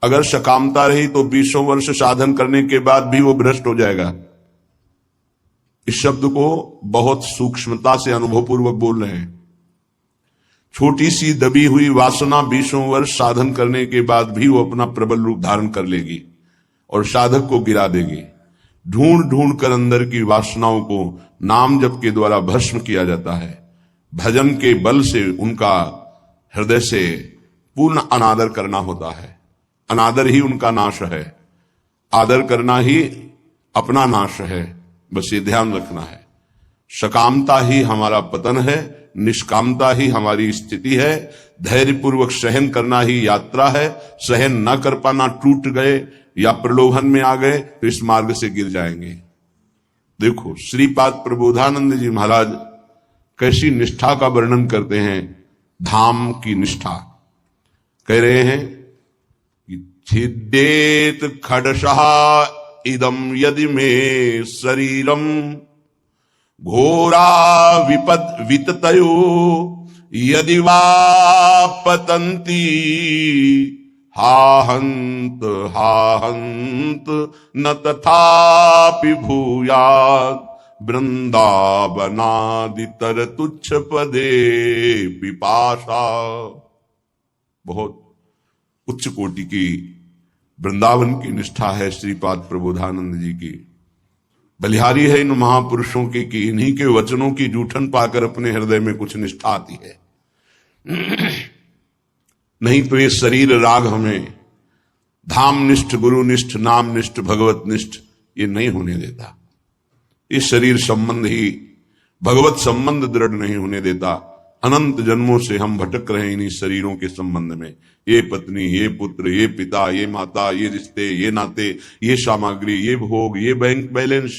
अगर सकामता रही तो 20 वर्ष साधन करने के बाद भी वो भ्रष्ट हो जाएगा। इस शब्द को बहुत सूक्ष्मता से अनुभवपूर्वक बोल रहे हैं। छोटी सी दबी हुई वासना 20 वर्ष साधन करने के बाद भी वो अपना प्रबल रूप धारण कर लेगी और साधक को गिरा देगी। ढूंढ ढूंढ कर अंदर की वासनाओं को नाम जप के द्वारा भस्म किया जाता है। भजन के बल से उनका हृदय से पूर्ण अनादर करना होता है। अनादर ही उनका नाश है, आदर करना ही अपना नाश है। बस ये ध्यान रखना है। सकामता ही हमारा पतन है, निष्कामता ही हमारी स्थिति है। धैर्यपूर्वक सहन करना ही यात्रा है। सहन न कर पाना, टूट गए या प्रलोभन में आ गए तो इस मार्ग से गिर जाएंगे। देखो श्रीपाद प्रबोधानंद जी महाराज कैसी निष्ठा का वर्णन करते हैं, धाम की निष्ठा। कह रहे हैं कि छिद्येत खडशः इदम यदि मे शरीरम घोरा विततयो यदि वा पतन्ति हाहंत न तथापि भूयात् वृंदावनादितर तुच्छ पदे पिपाशा। बहुत उच्च कोटि की वृंदावन की निष्ठा है श्रीपाद प्रबोधानंद जी की। बलिहारी है इन महापुरुषों की कि इन्हीं के वचनों की जूठन पाकर अपने हृदय में कुछ निष्ठा आती है। नहीं तो ये शरीर राग हमें धामनिष्ठ, गुरुनिष्ठ, नामनिष्ठ, भगवतनिष्ठ ये नहीं होने देता। इस शरीर संबंध ही भगवत संबंध दृढ़ नहीं होने देता। अनंत जन्मों से हम भटक रहे हैं इन्हीं शरीरों के संबंध में। ये पत्नी, ये पुत्र, ये पिता, ये माता, ये रिश्ते, ये नाते, ये सामग्री, ये भोग, ये बैंक बैलेंस,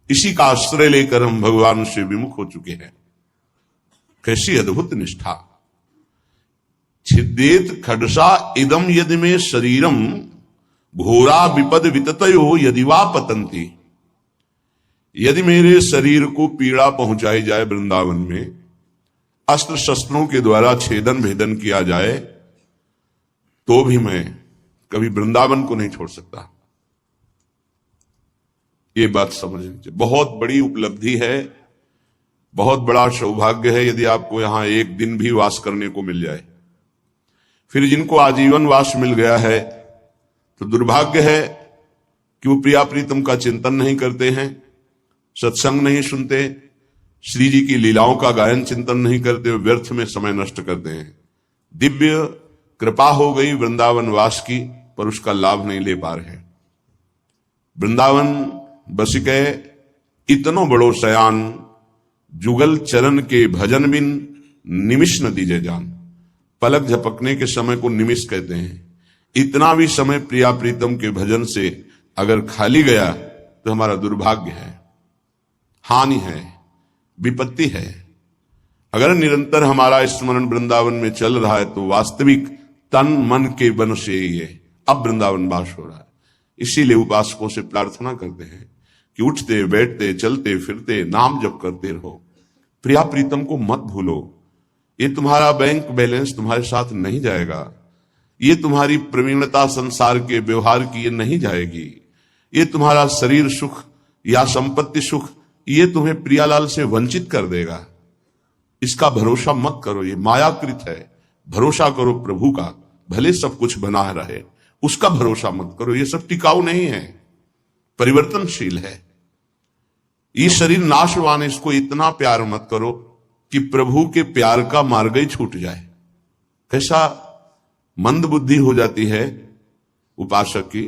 इसी का आश्रय लेकर हम भगवान से विमुख हो चुके हैं। कैसी अद्भुत निष्ठा। छिद्येत खडसा इदम यदि में शरीरम घोरा विपद विततयो यदि वा पतंती। यदि मेरे शरीर को पीड़ा पहुंचाई जाए वृंदावन में, अस्त्र शस्त्रों के द्वारा छेदन भेदन किया जाए, तो भी मैं कभी वृंदावन को नहीं छोड़ सकता। ये बात समझ लीजिए। बहुत बड़ी उपलब्धि है, बहुत बड़ा सौभाग्य है यदि आपको यहां एक दिन भी वास करने को मिल जाए। फिर जिनको आजीवन वास मिल गया है तो दुर्भाग्य है कि वो प्रिया प्रीतम का चिंतन नहीं करते हैं, सत्संग नहीं सुनते, श्री जी की लीलाओं का गायन चिंतन नहीं करते, व्यर्थ में समय नष्ट करते हैं। दिव्य कृपा हो गई वृंदावन वास की, पर उसका लाभ नहीं ले पा रहे। वृंदावन बस गए इतनो बड़ो सयान, जुगल चरण के भजन बिन निमिष न दीजे जान। पलक झपकने के समय को निमिष कहते हैं। इतना भी समय प्रिया प्रीतम के भजन से अगर खाली गया तो हमारा दुर्भाग्य है, हानि है, विपत्ति है। अगर निरंतर हमारा स्मरण वृंदावन में चल रहा है तो वास्तविक तन मन के बन से ये अब वृंदावन वास हो रहा है। इसीलिए उपासकों से प्रार्थना करते हैं कि उठते बैठते चलते फिरते नाम जप करते रहो। प्रिया प्रीतम को मत भूलो। ये तुम्हारा बैंक बैलेंस तुम्हारे साथ नहीं जाएगा। ये तुम्हारी प्रवीणता संसार के व्यवहार की ये नहीं जाएगी। ये तुम्हारा शरीर सुख या संपत्ति सुख ये तुम्हें प्रियालाल से वंचित कर देगा। इसका भरोसा मत करो, ये मायाकृत है। भरोसा करो प्रभु का, भले सब कुछ बना रहे, उसका भरोसा मत करो। ये सब टिकाऊ नहीं है, परिवर्तनशील है। ये शरीर नाशवान है, इसको इतना प्यार मत करो कि प्रभु के प्यार का मार्ग ही छूट जाए। कैसा मंद बुद्धि हो जाती है उपासक की,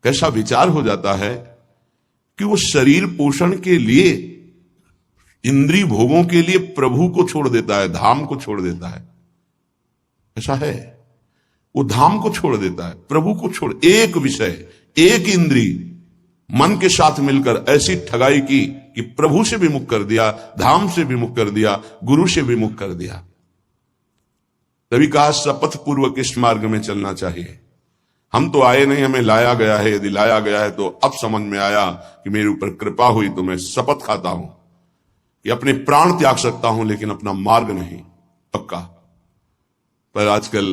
कैसा विचार हो जाता है कि वो शरीर पोषण के लिए, इंद्रिय भोगों के लिए प्रभु को छोड़ देता है, धाम को छोड़ देता है। ऐसा है, वो धाम को छोड़ देता है, प्रभु को छोड़। एक विषय, एक इंद्रिय मन के साथ मिलकर ऐसी ठगाई की कि प्रभु से विमुख कर दिया, धाम से विमुख कर दिया, गुरु से विमुख कर दिया। तभी कहा शपथ पूर्वक इस मार्ग में चलना चाहिए। हम तो आए नहीं, हमें लाया गया है। यदि लाया गया है तो अब समझ में आया कि मेरे ऊपर कृपा हुई तो मैं शपथ खाता हूं कि अपने प्राण त्याग सकता हूं, लेकिन अपना मार्ग नहीं, पक्का। पर आजकल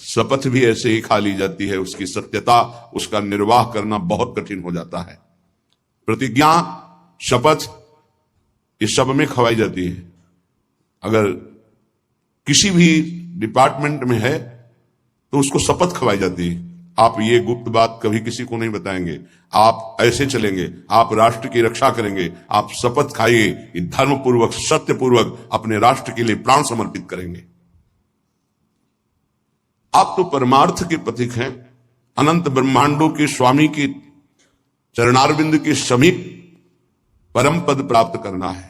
शपथ भी ऐसे ही खा ली जाती है, उसकी सत्यता, उसका निर्वाह करना बहुत कठिन हो जाता है। प्रतिज्ञा, शपथ, इस सब में खवाई जाती है। अगर किसी भी डिपार्टमेंट में है तो उसको शपथ खवाई जाती है। आप ये गुप्त बात कभी किसी को नहीं बताएंगे, आप ऐसे चलेंगे, आप राष्ट्र की रक्षा करेंगे, आप शपथ खाइए कि धर्मपूर्वक, सत्यपूर्वक अपने राष्ट्र के लिए प्राण समर्पित करेंगे। आप तो परमार्थ के प्रतीक हैं, अनंत ब्रह्मांडों के स्वामी की चरणारविंद के समीप परम पद प्राप्त करना है,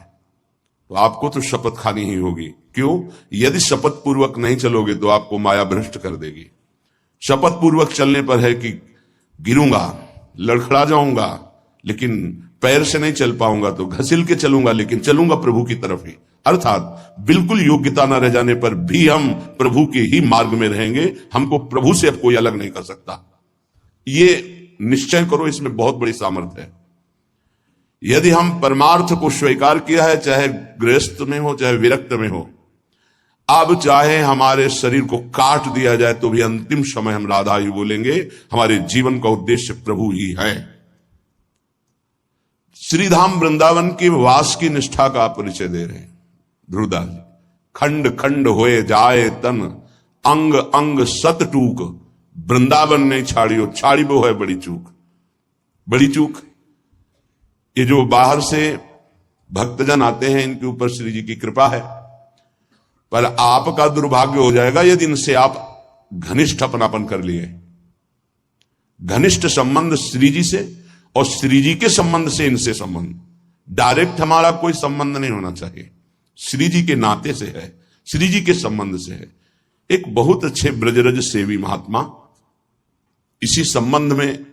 तो आपको तो शपथ खानी ही होगी। क्यों? यदि शपथ पूर्वक नहीं चलोगे तो आपको माया भ्रष्ट कर देगी। शपथ पूर्वक चलने पर है कि गिरूंगा, लड़खड़ा जाऊंगा, लेकिन पैर से नहीं चल पाऊंगा, तो घसील के चलूंगा, लेकिन चलूंगा प्रभु की तरफ ही। अर्थात बिल्कुल योग्यता न रह जाने पर भी हम प्रभु के ही मार्ग में रहेंगे, हमको प्रभु से अब कोई अलग नहीं कर सकता। ये निश्चय करो, इसमें बहुत बड़ी सामर्थ्य है। यदि हम परमार्थ को स्वीकार किया है, चाहे गृहस्थ में हो चाहे विरक्त में हो, अब चाहे हमारे शरीर को काट दिया जाए तो भी अंतिम समय हम राधा ही बोलेंगे। हमारे जीवन का उद्देश्य प्रभु ही है। श्रीधाम वृंदावन की वास की निष्ठा का परिचय दे रहे हैं ध्रुवदास जी। खंड खंड होए जाए तन, अंग अंग सत टूक, वृंदावन नहीं छाड़ियो, छाड़ी वो है बड़ी चूक। बड़ी चूक ये जो बाहर से भक्तजन आते हैं, इनके ऊपर श्री जी की कृपा है, पर आपका दुर्भाग्य हो जाएगा यदि इनसे आप घनिष्ठ अपनापन कर लिए। घनिष्ठ संबंध श्री जी से और श्री जी के संबंध से इनसे संबंध, डायरेक्ट हमारा कोई संबंध नहीं होना चाहिए, श्री जी के नाते से है, श्री जी के संबंध से है। एक बहुत अच्छे ब्रजरज सेवी महात्मा, इसी संबंध में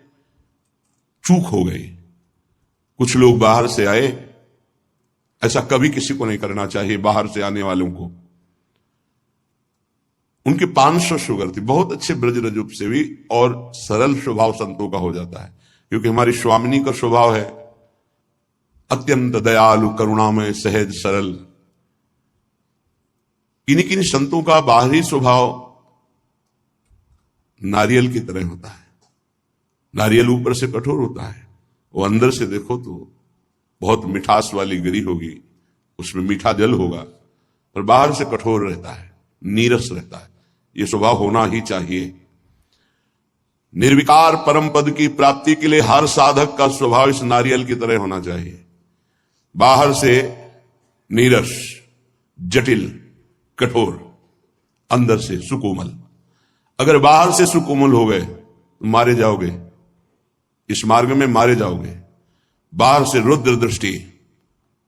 चूक हो गई। कुछ लोग बाहर से आए, ऐसा कभी किसी को नहीं करना चाहिए बाहर से आने वालों को। उनके 500 शुगर थी, बहुत अच्छे ब्रजरज सेवी और सरल स्वभाव संतों का हो जाता है, क्योंकि हमारी स्वामिनी का स्वभाव है अत्यंत दयालु, करुणामय, सहज, सरल। किन्हीं किन्हीं संतों का बाहरी स्वभाव नारियल की तरह होता है। नारियल ऊपर से कठोर होता है, वो अंदर से देखो तो बहुत मिठास वाली गिरी होगी, उसमें मीठा जल होगा, पर बाहर से कठोर रहता है, नीरस रहता है। ये स्वभाव होना ही चाहिए। निर्विकार परम पद की प्राप्ति के लिए हर साधक का स्वभाव इस नारियल की तरह होना चाहिए। बाहर से नीरस, जटिल, कठोर, अंदर से सुकोमल। अगर बाहर से सुकोमल हो गए तो मारे जाओगे, इस मार्ग में मारे जाओगे। बाहर से रुद्र दृष्टि,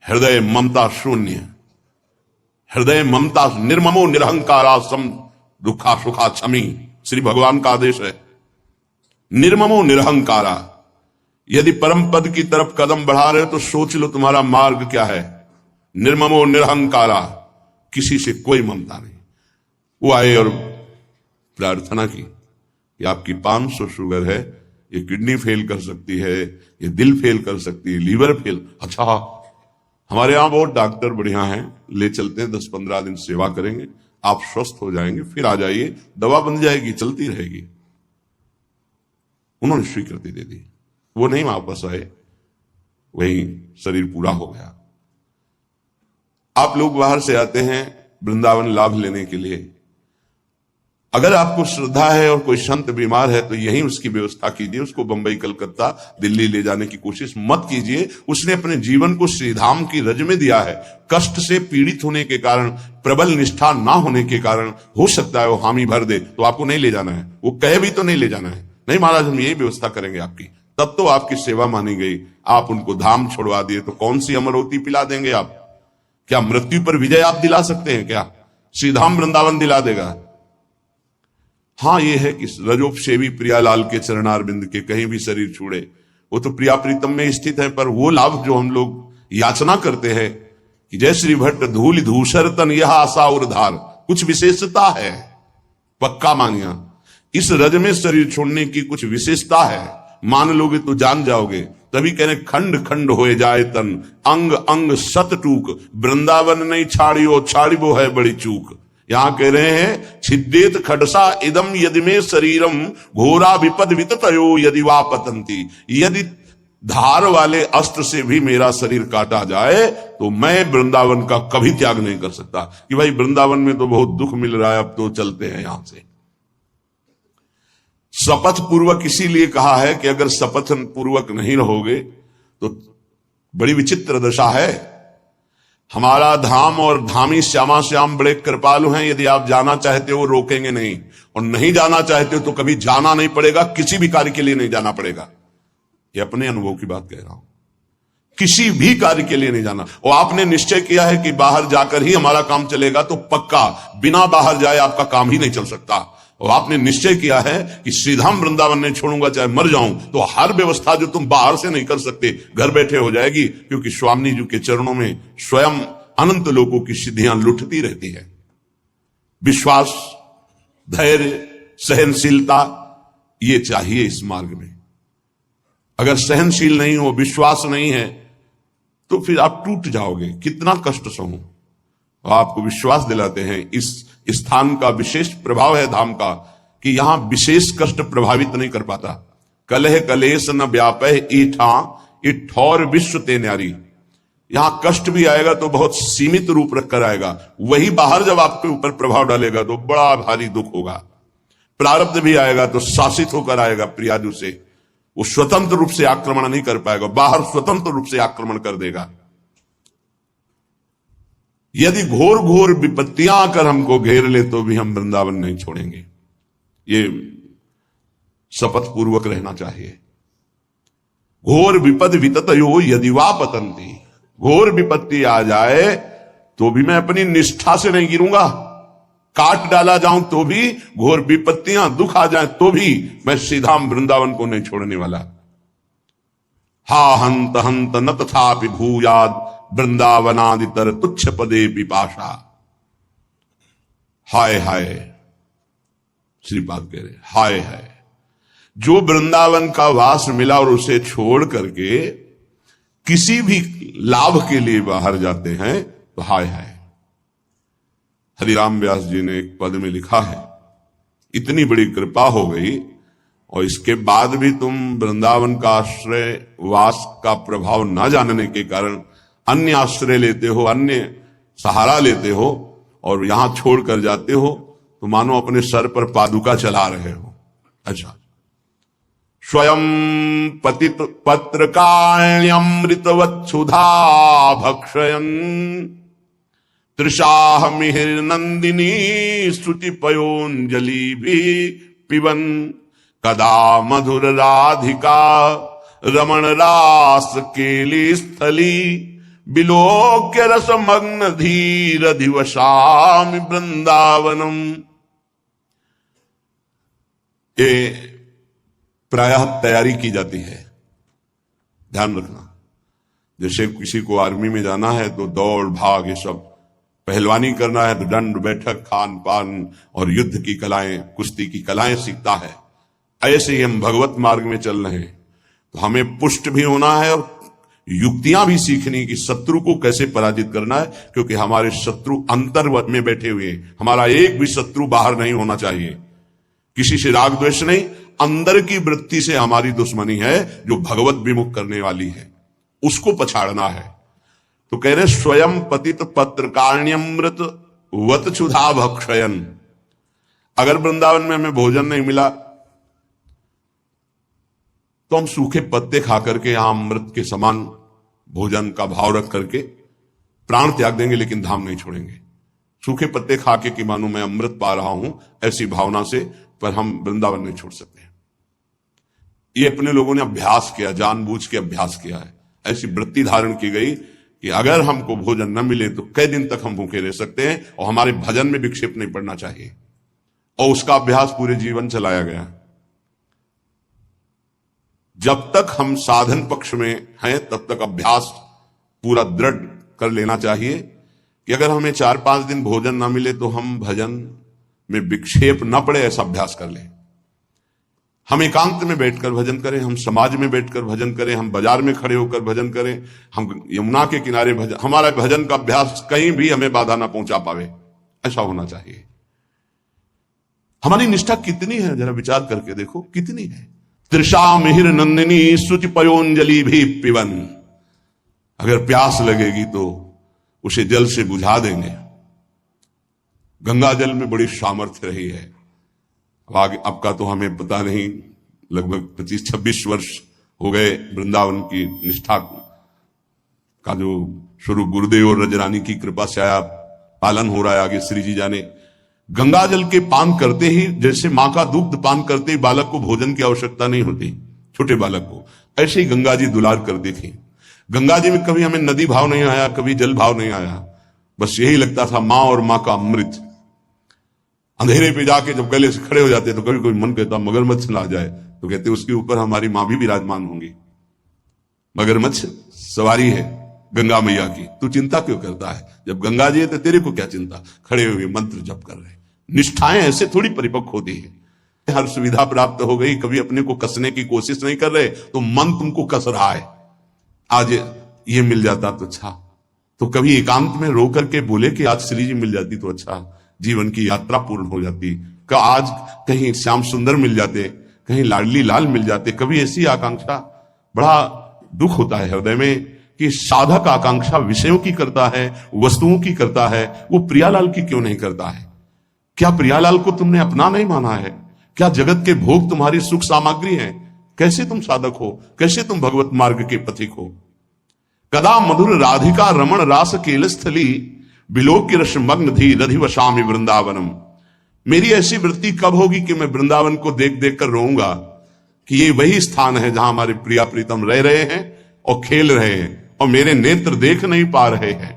हृदय ममता शून्य, हृदय ममता निर्ममो निरहंकारा सम दुखा सुखा क्षमी, श्री भगवान का आदेश है। निर्ममो निरहंकारा। यदि परम पद की तरफ कदम बढ़ा रहे हो तो सोच लो तुम्हारा मार्ग क्या है। निर्ममो निरहंकारा, किसी से कोई ममता नहीं। वो आए और प्रार्थना की कि आपकी 500 शुगर है, ये किडनी फेल कर सकती है, ये दिल फेल कर सकती है, लीवर फेल। अच्छा, हमारे यहां बहुत डॉक्टर बढ़िया हैं, ले चलते हैं, 10-15 दिन सेवा करेंगे, आप स्वस्थ हो जाएंगे, फिर आ जाइए, दवा बन जाएगी, चलती रहेगी। उन्होंने स्वीकृति दे दी, वो नहीं वापस आए, वही शरीर पूरा हो गया। आप लोग बाहर से आते हैं वृंदावन लाभ लेने के लिए, अगर आपको श्रद्धा है और कोई संत बीमार है तो यहीं उसकी व्यवस्था कीजिए, उसको बंबई, कलकत्ता, दिल्ली ले जाने की कोशिश मत कीजिए। उसने अपने जीवन को श्रीधाम की रज में दिया है। कष्ट से पीड़ित होने के कारण, प्रबल निष्ठा ना होने के कारण हो सकता है वो हामी भर दे, तो आपको नहीं ले जाना है। वो कहे भी तो नहीं ले जाना है, नहीं महाराज हम यही व्यवस्था करेंगे आपकी, तब तो आपकी सेवा मानी गई। आप उनको धाम छोड़वा दिए तो कौन सी अमरवती पिला देंगे आप? क्या मृत्यु पर विजय आप दिला सकते हैं? क्या श्रीधाम वृंदावन दिला देगा? हाँ, ये है कि रजोपसेवी प्रियालाल के चरणारविंद के कहीं भी शरीर छूड़े, वो तो प्रिया प्रीतम में स्थित है। पर वो लाभ जो हम लोग याचना करते हैं कि जय श्री भट्ट धूल धूसर तन यह आशा और धार, कुछ विशेषता है, पक्का मानिया। इस रज में शरीर छोड़ने की कुछ विशेषता है, मान लोगे तो जान जाओगे। तभी कहने खंड खंड होए जाए तन, अंग अंग सत टूक, वृंदावन नहीं छाड़ियो, छाड़िबो है बड़ी चूक। यहां कह रहे हैं छिद्देत खडसा इदम यदि में शरीरम घोरा विपद विततयो यदि वा पतंती, यदि धार वाले अस्त्र से भी मेरा शरीर काटा जाए तो मैं वृंदावन का कभी त्याग नहीं कर सकता कि भाई वृंदावन में तो बहुत दुख मिल रहा है, अब तो चलते हैं यहां से। शपथ पूर्वक इसीलिए कहा है कि अगर शपथ पूर्वक नहीं रहोगे तो बड़ी विचित्र दशा है। हमारा धाम और धामी श्यामा श्याम बड़े कृपालु हैं, यदि आप जाना चाहते हो रोकेंगे नहीं, और नहीं जाना चाहते हो तो कभी जाना नहीं पड़ेगा, किसी भी कार्य के लिए नहीं जाना पड़ेगा। ये अपने अनुभव की बात कह रहा हूं, किसी भी कार्य के लिए नहीं जाना। और आपने निश्चय किया है कि बाहर जाकर ही हमारा काम चलेगा तो पक्का बिना बाहर जाए आपका काम ही नहीं चल सकता। और आपने निश्चय किया है कि श्रीधाम वृंदावन नहीं छोड़ूंगा चाहे मर जाऊं, तो हर व्यवस्था जो तुम बाहर से नहीं कर सकते घर बैठे हो जाएगी, क्योंकि स्वामी जी के चरणों में स्वयं अनंत लोगों की सिद्धियां लुटती रहती है। विश्वास, धैर्य, सहनशीलता ये चाहिए इस मार्ग में। अगर सहनशील नहीं हो, विश्वास नहीं है, तो फिर आप टूट जाओगे, कितना कष्ट सहूं। आपको विश्वास दिलाते हैं इस स्थान का विशेष प्रभाव है धाम का कि यहां विशेष कष्ट प्रभावित नहीं कर पाता। कलह कलेश न व्यापै ईठा इठौर विश्व ते न्यारी। यहां कष्ट भी आएगा तो बहुत सीमित रूप रखकर आएगा, वही बाहर जब आपके ऊपर प्रभाव डालेगा तो बड़ा भारी दुख होगा। प्रारब्ध भी आएगा तो शासित होकर आएगा प्रियादु से, वो स्वतंत्र रूप से आक्रमण नहीं कर पाएगा, बाहर स्वतंत्र रूप से आक्रमण कर देगा। यदि घोर घोर विपत्तियां आकर हमको घेर ले तो भी हम वृंदावन नहीं छोड़ेंगे। ये शपथ पूर्वक रहना चाहिए। घोर विपद विततयो यदि वा पतंती, घोर विपत्ति आ जाए तो भी मैं अपनी निष्ठा से नहीं गिरूंगा, काट डाला जाऊं तो भी, घोर विपत्तियां दुख आ जाए तो भी मैं श्रीधाम वृंदावन को नहीं छोड़ने वाला। हा हंत हंत न तथापि भूयाद वृंदावनादितर तुच्छ पदे पिपाशा। हाय हाय, श्रीपाद कह रहे हाय हाय, जो वृंदावन का वास मिला और उसे छोड़ करके किसी भी लाभ के लिए बाहर जाते हैं तो हाय हाय। हरिराम व्यास जी ने एक पद में लिखा है, इतनी बड़ी कृपा हो गई और इसके बाद भी तुम वृंदावन का आश्रय वास का प्रभाव न जानने के कारण अन्य आश्रय लेते हो, अन्य सहारा लेते हो और यहां छोड़कर जाते हो, तो मानो अपने सर पर पादुका चला रहे हो। अच्छा, स्वयं पतित पत्रकाण्यमृतवत्सुधा भक्षयन् तृषाह मिहिर नंदिनी श्रुति पयोंजलि भी पिबन कदा मधुर राधिका रमण रास केली स्थली बिलोक्य रसमग्न धीर दिवसामि वृंदावनम। ये प्रायः तैयारी की जाती है, ध्यान रखना। जैसे किसी को आर्मी में जाना है तो दौड़ भाग ये सब, पहलवानी करना है तो दंड बैठक खान पान और युद्ध की कलाएं, कुश्ती की कलाएं सीखता है। ऐसे ही हम भगवत मार्ग में चल रहे हैं तो हमें पुष्ट भी होना है और युक्तियां भी सीखनी कि शत्रु को कैसे पराजित करना है, क्योंकि हमारे शत्रु अंतर में बैठे हुए हैं। हमारा एक भी शत्रु बाहर नहीं होना चाहिए, किसी से राग द्वेष नहीं, अंदर की वृत्ति से हमारी दुश्मनी है जो भगवत विमुख करने वाली है, उसको पछाड़ना है। तो कह रहे स्वयं पतित पत्रकाण्यमृत वत क्षुधा भक्षयन। अगर वृंदावन में हमें भोजन नहीं मिला तो हम सूखे पत्ते खा करके यहां अमृत के समान भोजन का भाव रख करके प्राण त्याग देंगे, लेकिन धाम नहीं छोड़ेंगे। सूखे पत्ते खा के कि मानो मैं अमृत पा रहा हूं ऐसी भावना से, पर हम वृंदावन नहीं छोड़ सकते। ये अपने लोगों ने अभ्यास किया, जानबूझ के अभ्यास किया है। ऐसी वृत्ति धारण की गई कि अगर हमको भोजन न मिले तो कई दिन तक हम भूखे रह सकते हैं और हमारे भजन में विक्षेप नहीं पड़ना चाहिए, और उसका अभ्यास पूरे जीवन चलाया गया। जब तक हम साधन पक्ष में हैं तब तक अभ्यास पूरा दृढ़ कर लेना चाहिए कि अगर हमें 4-5 दिन भोजन ना मिले तो हम भजन में विक्षेप न पड़े, ऐसा अभ्यास कर लें। हम एकांत में बैठकर भजन करें, हम समाज में बैठकर भजन करें, हम बाजार में खड़े होकर भजन करें, हम यमुना के किनारे भजन, हमारा भजन का अभ्यास कहीं भी हमें बाधा ना पहुंचा पावे, ऐसा होना चाहिए। हमारी निष्ठा कितनी है, जरा विचार करके देखो कितनी है। तृषा मिहिर नंदिनी सुच पयोंजलि भी पिवन, अगर प्यास लगेगी तो उसे जल से बुझा देंगे। गंगा जल में बड़ी सामर्थ्य रही है। अब का तो हमें पता नहीं, लगभग 25-26 वर्ष हो गए वृंदावन की निष्ठा का जो स्वरूप गुरुदेव और रजरानी की कृपा से आया पालन हो रहा है। आगे श्री जी जाने। गंगा जल के पान करते ही, जैसे मां का दुग्ध पान करते ही बालक को भोजन की आवश्यकता नहीं होती, छोटे बालक को, ऐसे ही गंगा जी दुलार करती थी। गंगा जी में कभी हमें नदी भाव नहीं आया, कभी जल भाव नहीं आया, बस यही लगता था मां और मां का अमृत। अंधेरे पे जाके जब गले से खड़े हो जाते तो कभी कोई मन कहता मगरमच्छ ना जाए, तो कहते उसके ऊपर हमारी मां भी विराजमान होंगी। मगरमच्छ सवारी है गंगा मैया की, तू चिंता क्यों करता है? जब गंगा जी है तो तेरे को क्या चिंता? खड़े हुए मंत्र जप कर रहे। निष्ठाएं ऐसे थोड़ी परिपक्व होती है। हर सुविधा प्राप्त हो गई, कभी अपने को कसने की कोशिश नहीं कर रहे तो मन तुमको कस रहा है। आज ये मिल जाता तो अच्छा, तो कभी एकांत में रो करके बोले कि आज श्री जी मिल जाती तो अच्छा, जीवन की यात्रा पूर्ण हो जाती। का आज कहीं श्याम सुंदर मिल जाते, कहीं लाडली लाल मिल जाते। कभी ऐसी आकांक्षा, बड़ा दुख होता है हृदय में कि साधक आकांक्षा विषयों की करता है, वस्तुओं की करता है, वो प्रियालाल की क्यों नहीं करता है? क्या प्रियालाल को तुमने अपना नहीं माना है? क्या जगत के भोग तुम्हारी सुख सामग्री है? कैसे तुम साधक हो? कैसे तुम भगवत मार्ग के पथिक हो? कदा मधुर राधिका रमण रास केलस्थली बिलोक रस मग्न धी रधिवशामि वृंदावनम। मेरी ऐसी वृत्ति कब होगी कि मैं वृंदावन को देख देख कर रोऊंगा कि ये वही स्थान है जहां हमारे प्रिया प्रीतम रह रहे हैं और खेल रहे हैं और मेरे नेत्र देख नहीं पा रहे हैं।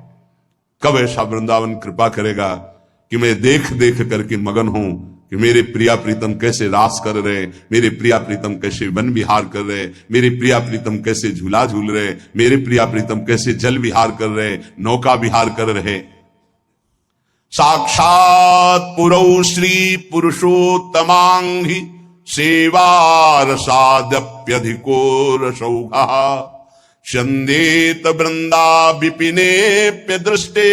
कब ऐसा वृंदावन कृपा करेगा कि मैं देख देख करके मगन हूं कि मेरे प्रिया प्रीतम कैसे रास कर रहे, मेरे प्रिया प्रीतम कैसे वन विहार कर रहे, मेरे प्रिया प्रीतम कैसे झूला झूल रहे, मेरे प्रिया प्रीतम कैसे जल विहार कर रहे, नौका विहार कर रहे। साक्षात पुरौ श्री पुरुषोत्तमांघि सेवा रसादप्यधिको रसौघा चंदेत वृंदा विपिनेप्य दृष्टे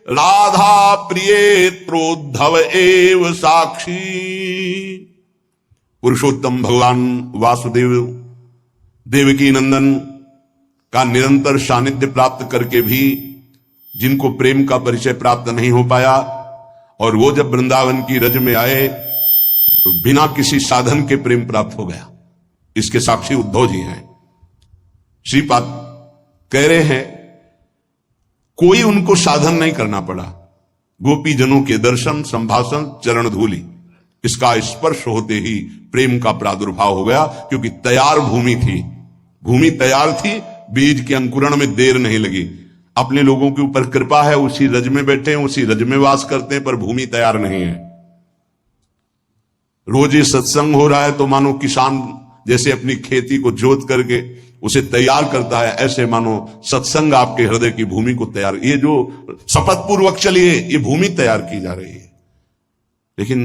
राधा प्रियेत्रोद्धव एव साक्षी। पुरुषोत्तम भगवान वासुदेव देवकी नंदन का निरंतर सानिध्य प्राप्त करके भी जिनको प्रेम का परिचय प्राप्त नहीं हो पाया, और वो जब वृंदावन की रज में आए तो बिना किसी साधन के प्रेम प्राप्त हो गया। इसके साक्षी उद्धव जी हैं। श्रीपाद कह रहे हैं कोई उनको साधन नहीं करना पड़ा। गोपी जनों के दर्शन, संभाषण, चरण धूलि, इसका स्पर्श होते ही प्रेम का प्रादुर्भाव हो गया, क्योंकि तैयार भूमि थी, भूमि तैयार थी, बीज के अंकुरण में देर नहीं लगी। अपने लोगों के ऊपर कृपा है, उसी रज में बैठे हैं, उसी रज में वास करते हैं, पर भूमि तैयार नहीं है। रोज ये सत्संग हो रहा है तो मानो किसान जैसे अपनी खेती को जोत करके उसे तैयार करता है, ऐसे मानो सत्संग आपके हृदय की भूमि को तैयार, ये जो शपथ पूर्वक चलिए, ये भूमि तैयार की जा रही है। लेकिन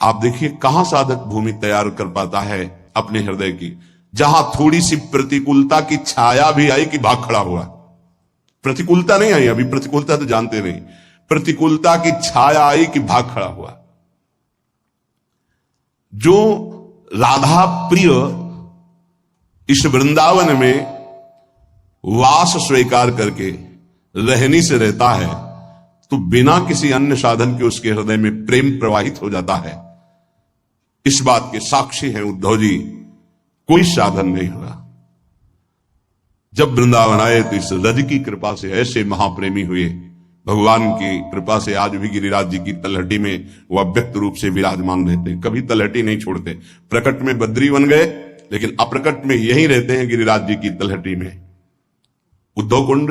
आप देखिए कहां साधक भूमि तैयार कर पाता है अपने हृदय की? जहां थोड़ी सी प्रतिकूलता की छाया भी आई कि भाग खड़ा हुआ। प्रतिकूलता नहीं आई, अभी प्रतिकूलता तो जानते नहीं, प्रतिकूलता की छाया आई कि भाग खड़ा हुआ। जो राधा प्रिय इस वृंदावन में वास स्वीकार करके रहनी से रहता है, तो बिना किसी अन्य साधन के उसके हृदय में प्रेम प्रवाहित हो जाता है। इस बात के साक्षी हैं उद्धव जी, कोई साधन नहीं हुआ। जब वृंदावन आए तो इस रज की कृपा से ऐसे महाप्रेमी हुए। भगवान की कृपा से आज भी गिरिराज जी की तलहटी में वो अव्यक्त रूप से विराजमान रहते हैं, कभी तलहटी नहीं छोड़ते। प्रकट में बद्री बन गए, लेकिन अप्रकट में यहीं रहते हैं गिरिराज जी की तलहटी में। उद्धव कुंड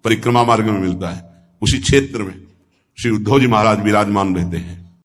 परिक्रमा मार्ग में मिलता है, उसी क्षेत्र में श्री उद्धव जी महाराज विराजमान रहते हैं।